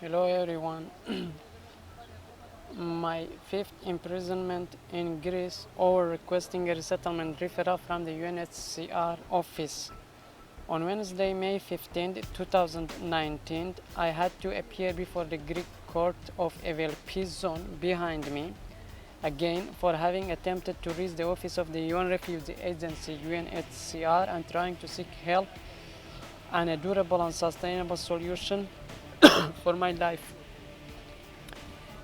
Hello everyone. My fifth imprisonment in Greece over requesting a resettlement referral from the UNHCR office. On Wednesday, May 15, 2019, I had to appear before the Greek court of Evelpizon behind me, again for having attempted to reach the office of the UN Refugee Agency UNHCR and trying to seek help and a durable and sustainable solution for my life.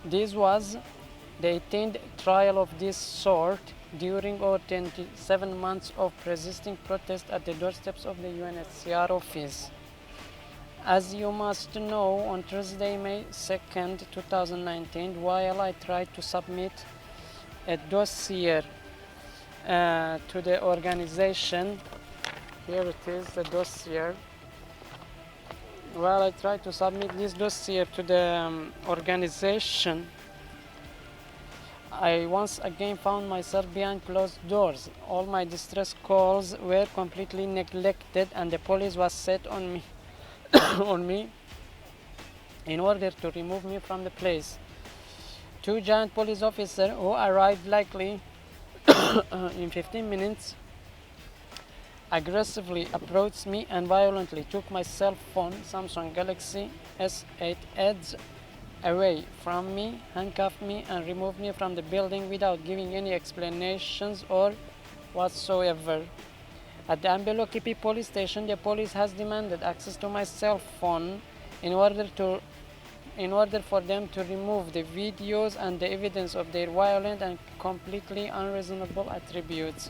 This was the 18th trial of this sort during our 27 months of persisting protest at the doorsteps of the UNHCR office. As you must know, on Thursday, May 2nd, 2019, while I tried to submit a dossier to the organization, here it is, the dossier. While I tried to submit this dossier to the organization, I once again found myself behind closed doors. All my distress calls were completely neglected and the police was set on me, on me in order to remove me from the place. Two giant police officers who arrived likely in 15 minutes aggressively approached me and violently took my cell phone, Samsung Galaxy S8 Edge, away from me, handcuffed me and removed me from the building without giving any explanations or whatsoever. At the Niloufari police station, the police has demanded access to my cell phone in order for them to remove the videos and the evidence of their violent and completely unreasonable attributes.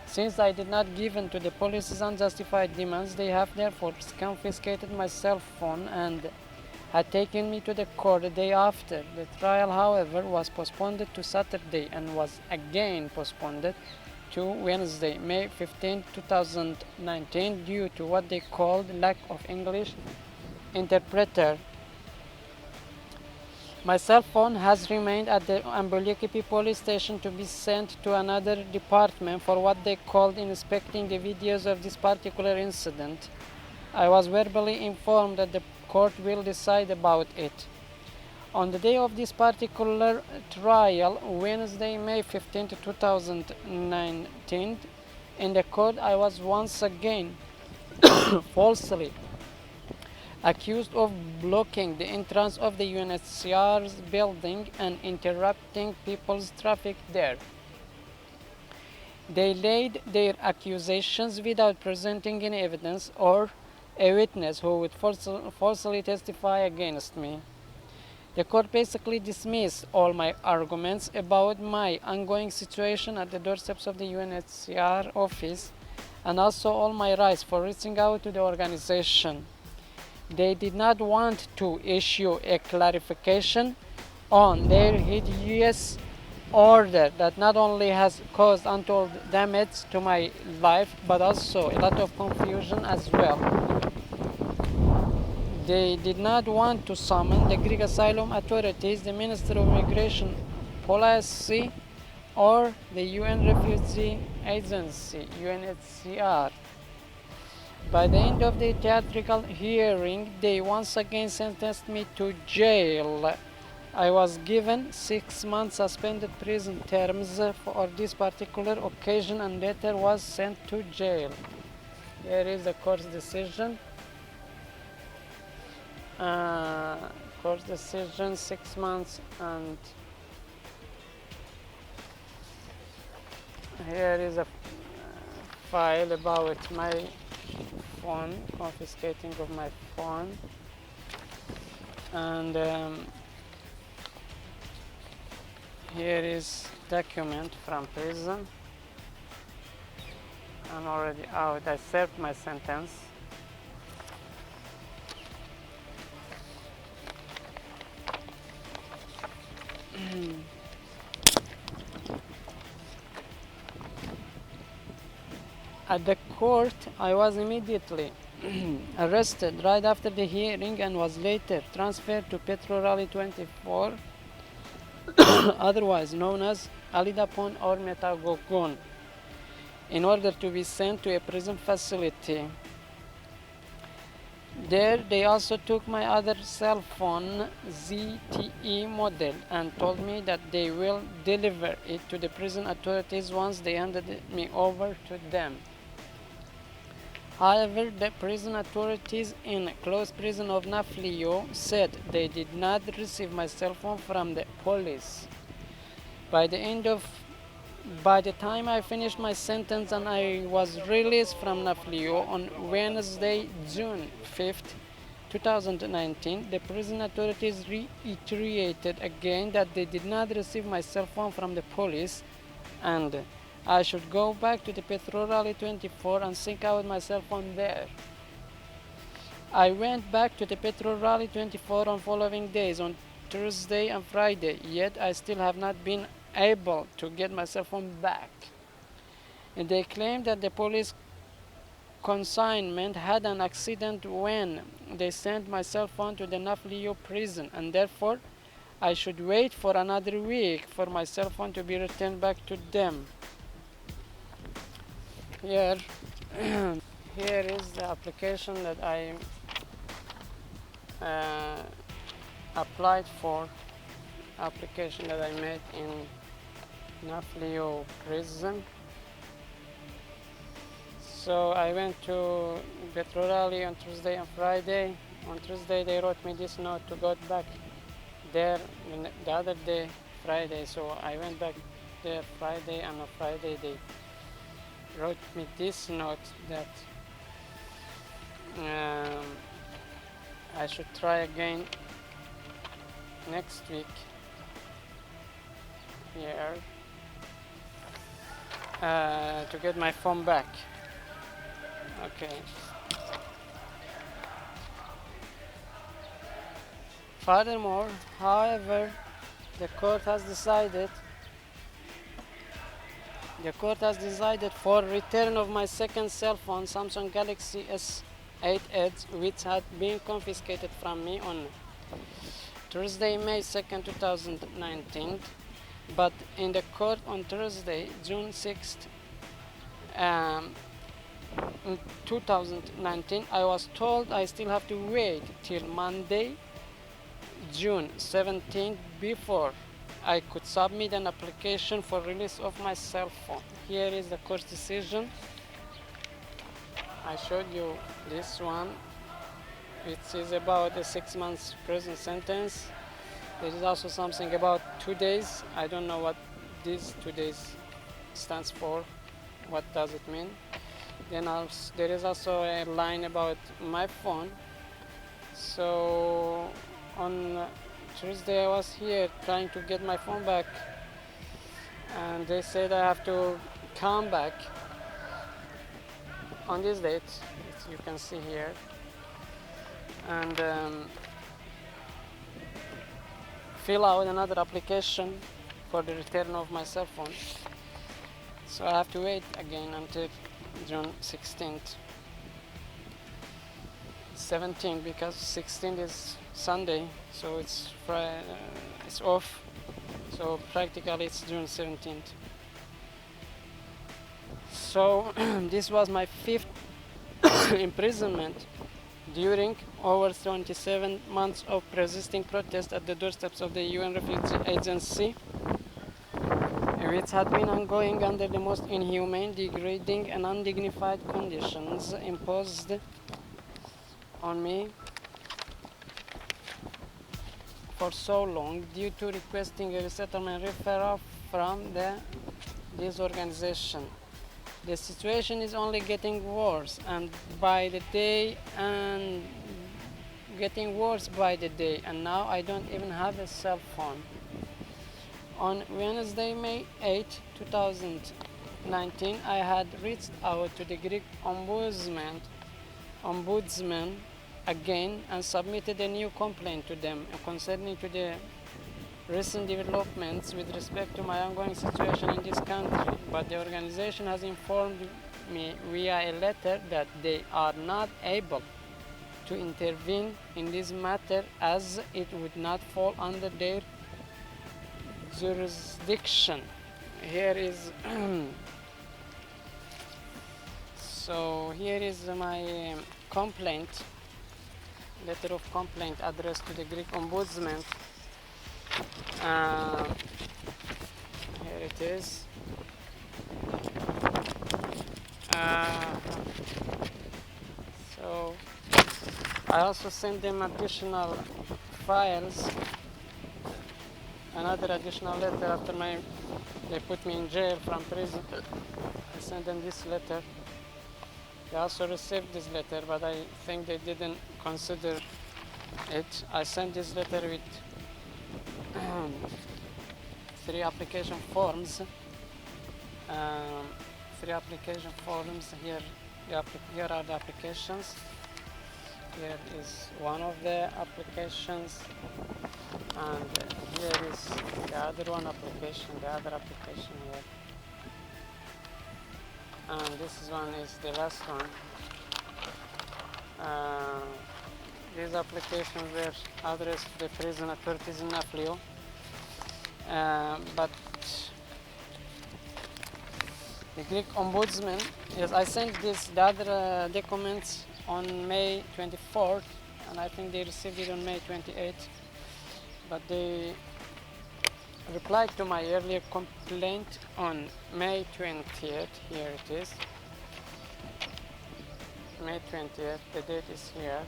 Since I did not give in to the police's unjustified demands, they have therefore confiscated my cell phone and had taken me to the court the day after. The trial, however, was postponed to Saturday and was again postponed to Wednesday, May 15, 2019, due to what they called lack of English interpreter. My cell phone has remained at the Nillufary police station to be sent to another department for what they called inspecting the videos of this particular incident. I was verbally informed that the court will decide about it. On the day of this particular trial, Wednesday, May 15, 2019, in the court I was once again falsely accused of blocking the entrance of the UNHCR's building and interrupting people's traffic there. They laid their accusations without presenting any evidence or a witness who would falsely testify against me. The court basically dismissed all my arguments about my ongoing situation at the doorsteps of the UNHCR office and also all my rights for reaching out to the organization. They did not want to issue a clarification on their hideous order that not only has caused untold damage to my life but also a lot of confusion as well. They did not want to summon the Greek asylum authorities, the Minister of Immigration Policy, or the UN Refugee Agency, UNHCR. By the end of the theatrical hearing, they once again sentenced me to jail. I was given 6 months suspended prison terms for this particular occasion and later was sent to jail. Here is the court's decision. Court decision, 6 months, and here is a file about my phone, confiscating of my phone, and here is document from prison. I'm already out. I served my sentence. At the court, I was immediately arrested right after the hearing and was later transferred to Petro Rally 24, otherwise known as Alidapon or Metagogon, in order to be sent to a prison facility. There, they also took my other cell phone, ZTE model, and told me that they will deliver it to the prison authorities once they handed me over to them. However, the prison authorities in close prison of Naflio said they did not receive my cell phone from the police. By the time I finished my sentence and I was released from Naflio on Wednesday, June 5th, 2019, the prison authorities reiterated again that they did not receive my cell phone from the police and I should go back to the Petrol Rally 24 and seek out my cell phone there. I went back to the Petrol Rally 24 on following days on Thursday and Friday, yet I still have not been able to get my cell phone back. And they claim that the police consignment had an accident when they sent my cell phone to the Naflio prison, and therefore I should wait for another week for my cell phone to be returned back to them. Here, here is the application that I applied for, application that I made in Naflio prison. So I went to Petrolali on Tuesday and Friday. On Tuesday they wrote me this note to go back there the other day, Friday. So I went back there Friday, and on Friday they wrote me this note that I should try again next week here to get my phone back. Okay. Furthermore, however, the court has decided for return of my second cell phone, Samsung Galaxy S8 Edge, which had been confiscated from me on Thursday, May 2nd, 2019. But in the court on Thursday, June 6th, in 2019, I was told I still have to wait till Monday, June 17th, before I could submit an application for release of my cell phone. Here is the court decision. I showed you this one. It is about a 6 months prison sentence. There is also something about 2 days. I don't know what this 2 days stands for. What does it mean? Then also, there is also a line about my phone. So on Tuesday I was here trying to get my phone back, and they said I have to come back on this date, as you can see here, and fill out another application for the return of my cell phone. So I have to wait again until June 16th. 17th, because 16th is Sunday, so it's it's off. So practically it's June 17th. So this was my 5th imprisonment during over 27 months of persisting protest at the doorsteps of the UN Refugee Agency, which had been ongoing under the most inhumane, degrading and undignified conditions imposed on me for so long, due to requesting a resettlement referral from this organization. The situation is only getting worse by the day, and now I don't even have a cell phone. On Wednesday, May 8, 2019, I had reached out to the Greek ombudsman again and submitted a new complaint to them concerning to the recent developments with respect to my ongoing situation in this country. But the organization has informed me via a letter that they are not able to intervene in this matter, as it would not fall under their jurisdiction. Here is so here is my complaint letter of complaint addressed to the Greek Ombudsman. Here it is. So I also sent them additional files, another additional letter after they put me in jail from prison. I sent them this letter. They also received this letter, but I think they didn't consider it. I sent this letter with 3 application forms. Here are the applications. Here is one of the applications, and here is the other application here. And this one is the last one. These applications were addressed to the prison authorities in Aflio, but the Greek Ombudsman, yes, I sent the other documents on May 24th, and I think they received it on May 28th, but they replied to my earlier complaint on May 20th. Here it is. May 20th, the date is here.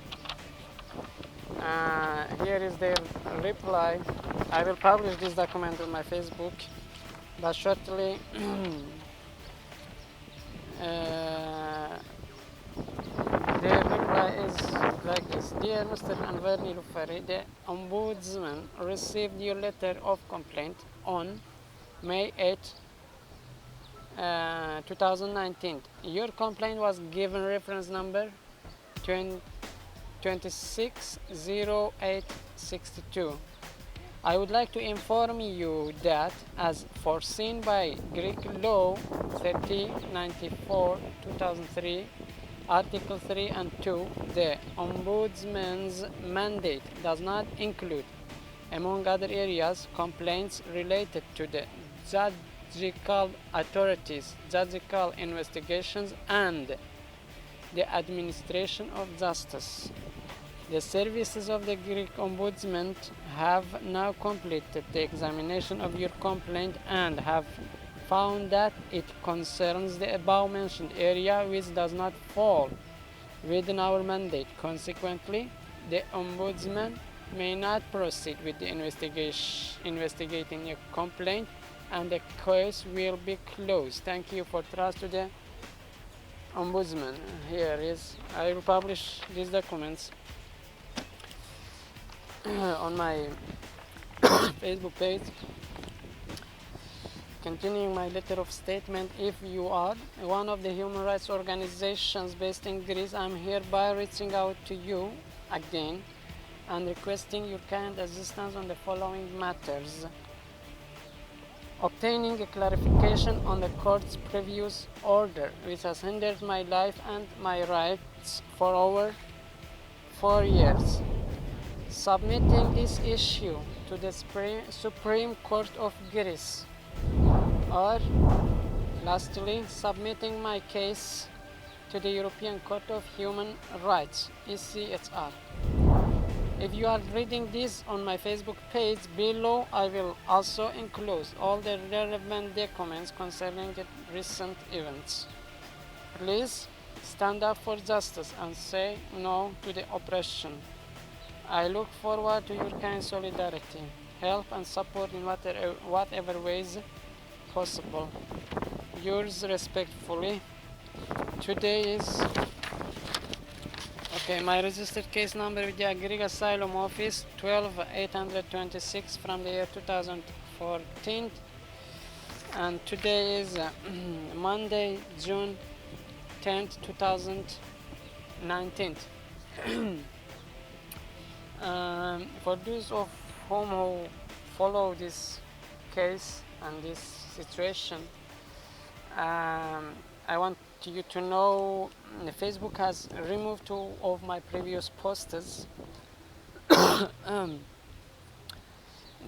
Here is their reply. I will publish this document on my Facebook, but shortly their reply is like this. Dear Mr. Anvar Nillufary, the Ombudsman received your letter of complaint on May 8, 2019. Your complaint was given reference number 260862. I would like to inform you that, as foreseen by Greek law 3094/2003, Article 3 and 2, the Ombudsman's mandate does not include, among other areas, complaints related to the judicial authorities, judicial investigations, and the administration of justice. The services of the Greek Ombudsman have now completed the examination of your complaint and have found that it concerns the above-mentioned area which does not fall within our mandate. Consequently, the Ombudsman may not proceed with the investigating your complaint, and the case will be closed. Thank you for trust to the Ombudsman. Here is, I will publish these documents on my Facebook page. Continuing my letter of statement, if you are one of the human rights organizations based in Greece, I'm hereby reaching out to you again and requesting your kind assistance on the following matters. Obtaining a clarification on the court's previous order, which has hindered my life and my rights for over 4 years. Submitting this issue to the Supreme Court of Greece. Or, lastly, submitting my case to the European Court of Human Rights, ECHR. If you are reading this on my Facebook page, below I will also enclose all the relevant documents concerning the recent events. Please stand up for justice and say no to the oppression. I look forward to your kind solidarity, help and support in whatever ways possible. Yours respectfully. Today is my registered case number with the Greek Asylum Office 12826 from the year 2014, and today is Monday, June 10th, 2019. For those of whom who follow this case and this situation, I want you to know Facebook has removed 2 of my previous posts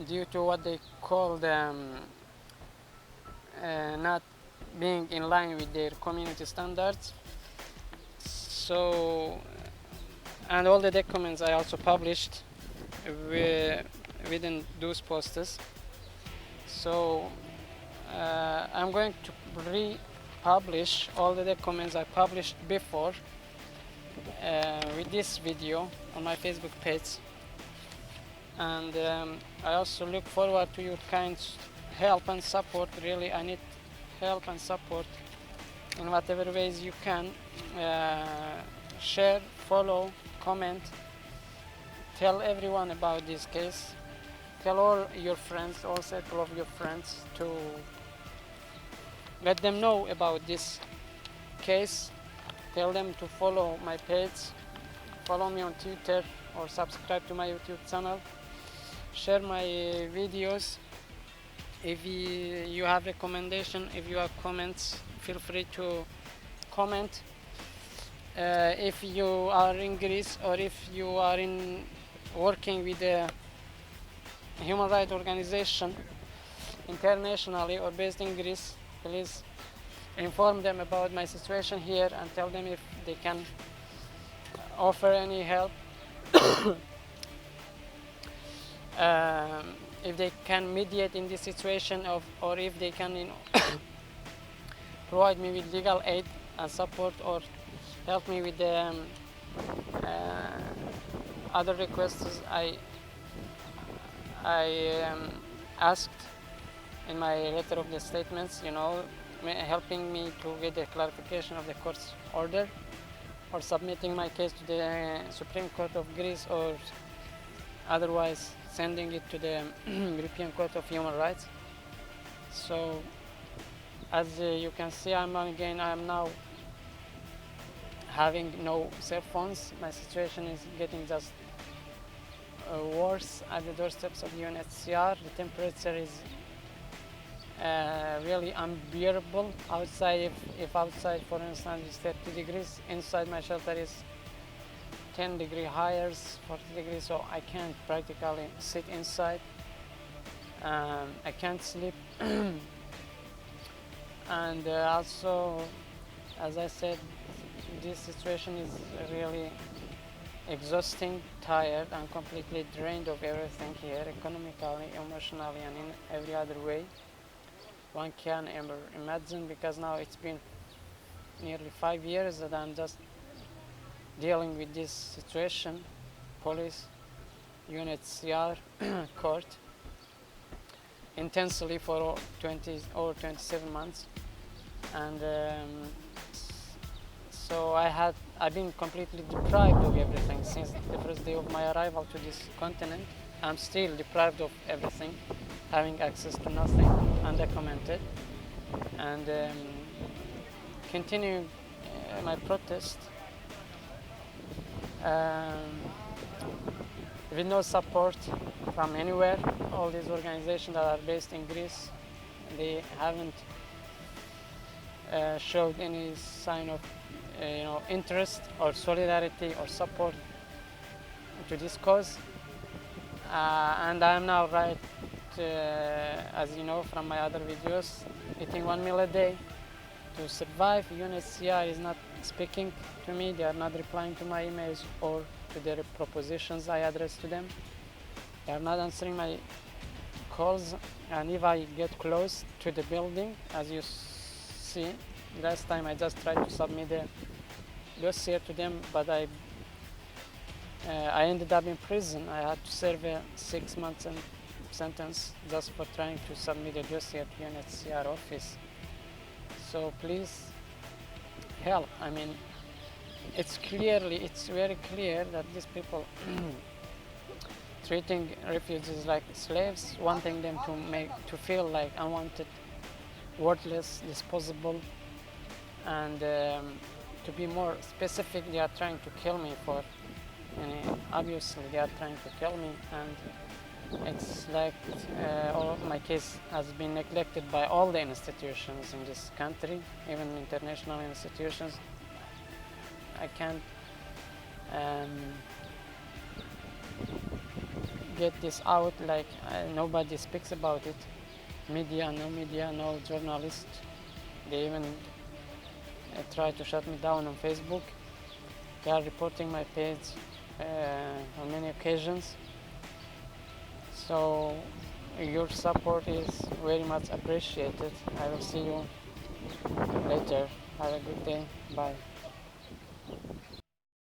due to what they call not being in line with their community standards. So and all the documents I also published within those posts. So I'm going to republish all the documents I published before with this video on my Facebook page, and I also look forward to your kind help and support. Really, I need help and support in whatever ways you can. Share, follow, comment, tell everyone about this case, tell all your friends, all circle of your friends, to let them know about this case. Tell them to follow my page, follow me on Twitter, or subscribe to my YouTube channel. Share my videos. If you have recommendation, if you have comments, feel free to comment. If you are in Greece, or if you are working with a human rights organization internationally or based in Greece, please inform them about my situation here and tell them if they can offer any help. If they can mediate in this situation, or if they can provide me with legal aid and support, or help me with the other requests I asked in my letter of the statements, helping me to get the clarification of the court's order, or submitting my case to the Supreme Court of Greece, or otherwise sending it to the European Court of Human Rights. So as you can see, I am now having no cell phones. My situation is getting just worse at the doorsteps of UNHCR. The temperature is really unbearable outside. If outside, for instance, is 30 degrees, inside my shelter is 10 degrees higher, 40 degrees, so I can't practically sit inside. I can't sleep. And also, as I said, this situation is really exhausting, tired, and completely drained of everything here, economically, emotionally, and in every other way one can ever imagine, because now it's been nearly 5 years that I'm just dealing with this situation. Police, UNHCR, court, intensely for 20 or 27 months, and so I've been completely deprived of everything since the first day of my arrival to this continent. I'm still deprived of everything, having access to nothing, undocumented, and continuing my protest with no support from anywhere. All these organizations that are based in Greece, they haven't showed any sign of interest or solidarity or support to this cause. And I am now as you know from my other videos, eating 1 meal a day to survive. UNHCR is not speaking to me. They are not replying to my emails or to the propositions I address to them. They are not answering my calls, and if I get close to the building, as you see, last time I just tried to submit the dossier to them, but I ended up in prison. I had to serve a 6 months sentence just for trying to submit a dossier to UNHCR office. So please help. I mean, it's very clear that these people treating refugees like slaves, wanting them to feel like unwanted, worthless, disposable, and to be more specific, they are trying to kill me for. Obviously, they are trying to kill me, and it's like my case has been neglected by all the institutions in this country, even international institutions. I can't get this out, like nobody speaks about it. Media, no journalist. They even try to shut me down on Facebook. They are reporting my page on many occasions. So your support is very much appreciated. I will see you later. Have a good day. Bye.